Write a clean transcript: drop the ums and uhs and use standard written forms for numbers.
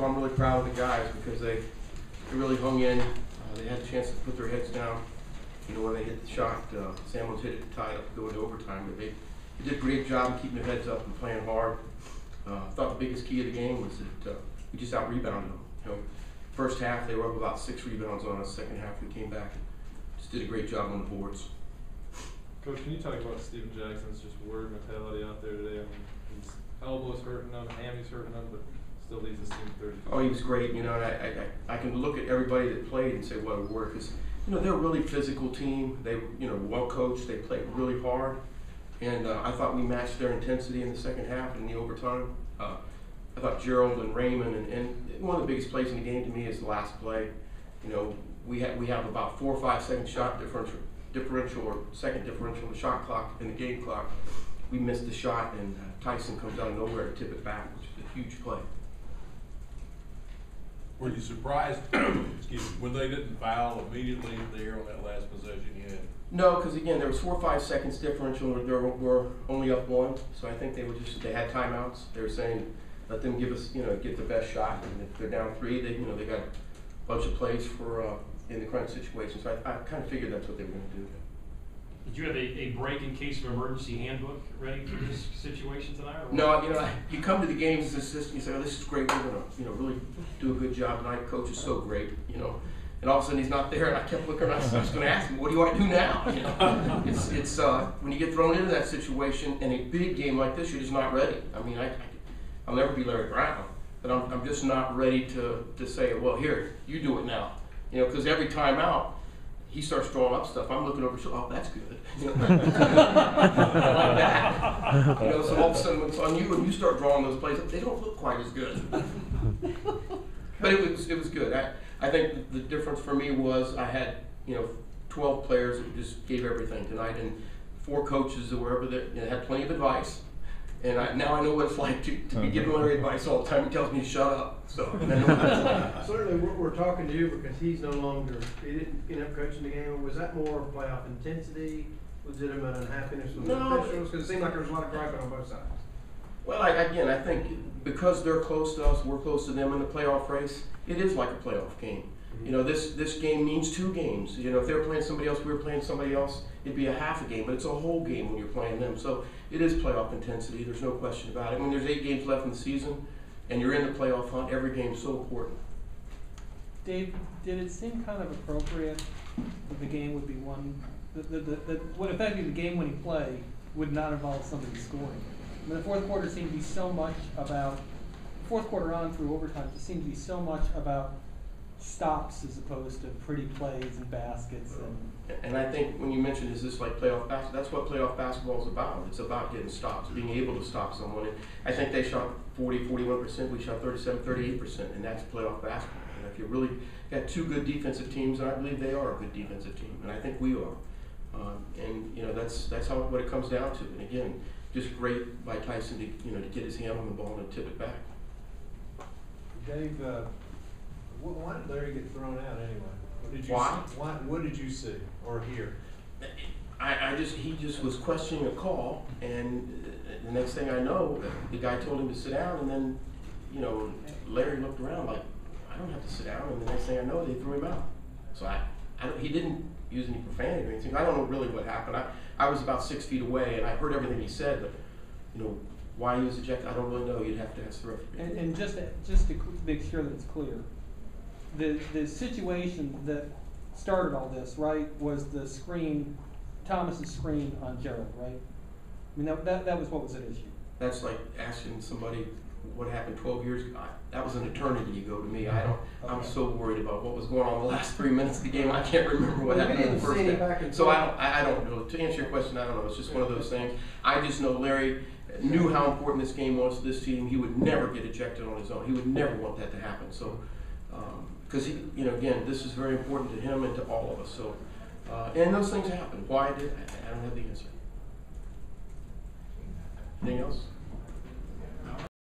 I'm really proud of the guys because they really hung in. They had a chance to put their heads down. You know, when they hit the shot, Samuels hit it to tie it up to go into overtime. But they did a great job of keeping their heads up and playing hard. I thought the biggest key of the game was that we just out-rebounded them. You know, first half they were up about 6 rebounds on us. Second half we came back and just did a great job on the boards. Coach, can you talk about Steven Jackson's just word mentality out there today? I mean, his elbow's hurting him, hammies hurting him, but still leads his team 32. Oh, he was great. You know, and I can look at everybody that played and say what a word, because you know they're a really physical team. They well coached. They played really hard, and I thought we matched their intensity in the second half and in the overtime. I thought Gerald and Raymond and one of the biggest plays in the game to me is the last play. You know, we have about 4 or 5 second shot differential or second differential in the shot clock and the game clock. We missed the shot, and Tyson comes out of nowhere to tip it back, which is a huge play. Were you surprised, excuse me, when they didn't foul immediately there on that last possession you had? No, because again, there was 4 or 5 seconds differential. We're only up 1, so I think they had timeouts. They were saying, let them give us, get the best shot. And if they're down 3, they got a bunch of plays for in the crunch situation. So I kind of figured that's what they were going to do. Did you have a break in case of emergency handbook ready for this situation tonight? Or no, you come to the games as an assistant, you say, oh, this is great. We're going to, really do a good job tonight. Coach is so great, And all of a sudden he's not there, and I kept looking around. I was going to ask him, what do I do now? It's when you get thrown into that situation in a big game like this, you're just not ready. I mean, I'll never be Larry Brown, but I'm just not ready to say, well, here, you do it now. Because every time out, he starts drawing up stuff. I'm looking over, oh, that's good. Like that. So all of a sudden, when it's on you and you start drawing those plays, they don't look quite as good. But it was good. I think the difference for me was I had 12 players that just gave everything tonight, and 4 coaches that were over there had plenty of advice. And now I know what it's like to be giving Larry advice all the time. He tells me to shut up. So I know what that's like. Certainly we're talking to you because he's no longer, he didn't end up coaching the game. Was that more playoff intensity, legitimate unhappiness with the officials? Because it seemed like there was a lot of griping on both sides. Well, I think because they're close to us, we're close to them in the playoff race, it is like a playoff game. This game means 2 games. If they were playing somebody else, we were playing somebody else, it'd be a half a game, but it's a whole game when you're playing them. So it is playoff intensity, there's no question about it. When there's 8 games left in the season and you're in the playoff hunt, every game is so important. Dave, did it seem kind of appropriate that the game would be one, what effectively the game-winning play would not involve somebody scoring? I mean, the fourth quarter seemed to be so much about, fourth quarter on through overtime, it seemed to be so much about stops as opposed to pretty plays and baskets. And I think when you mentioned, is this like playoff basketball? That's what playoff basketball is about. It's about getting stops, being able to stop someone. And I think they shot 41%, we shot 38%, and that's playoff basketball. And if you really got 2 good defensive teams, and I believe they are a good defensive team, and I think we are. That's what it comes down to. And again, just great by Tyson to get his hand on the ball and tip it back. Dave, why did Larry get thrown out anyway? What did you why? See? What did you see or hear? He just was questioning a call, and the next thing I know, the guy told him to sit down, and then, Larry looked around like, I don't have to sit down, and the next thing I know, they threw him out. So he didn't use any profanity or anything. I don't know really what happened. I was about 6 feet away, and I heard everything he said, but, why he was ejected, I don't really know. You'd have to ask the referee. And just to make sure that it's clear, the situation that started all this, right, was the screen, Thomas's screen on Gerald, right? I mean, that was what was at issue. That's like asking somebody what happened 12 years ago. That was an eternity ago to me. I'm so worried about what was going on the last 3 minutes of the game. I can't remember what happened in the first half. So I don't know. To answer your question, I don't know. It's just one of those things. I just know Larry knew how important this game was to this team. He would never get ejected on his own. He would never want that to happen. So, because again, this is very important to him and to all of us. So, and those things happen. Why I don't have the answer. Anything else?